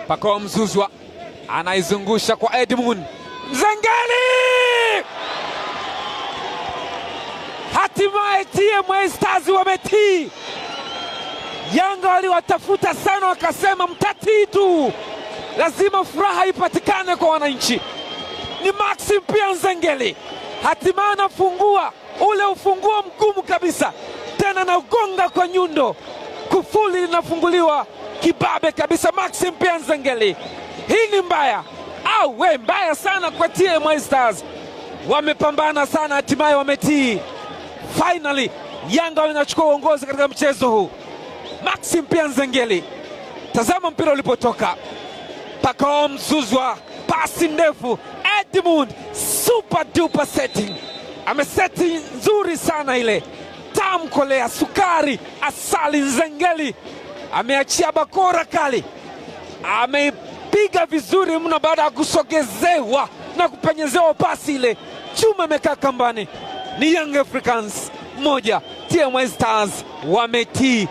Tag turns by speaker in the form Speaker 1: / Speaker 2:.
Speaker 1: Pacome Zouzoua anaizungusha kwa Edmund Nzengeli. Hatimaye TMA Stars wametii. Yanga waliwatafuta sana, wakasema mtatii tu, lazima furaha ipatikane kwa wananchi. Ni Maxim Pia Nzengeli hatimaye anafungua ule ufunguo mgumu kabisa, tena na ugonga kwa nyundo, kufuli linafunguliwa kibabe kabisa. Maxim Pia Nzengeli, hii ni mbaya au mbaya sana kwa TMA Stars. Wamepambana sana, hatimaye wametii. Finally Yanga wanachukua uongozi katika mchezo huu. Maxim Pia Nzengeli, tazama mpira ulipotoka. Pacome Zouzoua, pasi ndefu. Edmund, super duper setting, ameseti nzuri sana ile, tamkolea sukari asali. Nzengeli ameachia bakora kali, ameipiga vizuri mno baada ya kusogezewa na kupenyezewa pasi ile, chuma imekaa kambani. Ni Young Africans moja, TMA Stars wametii.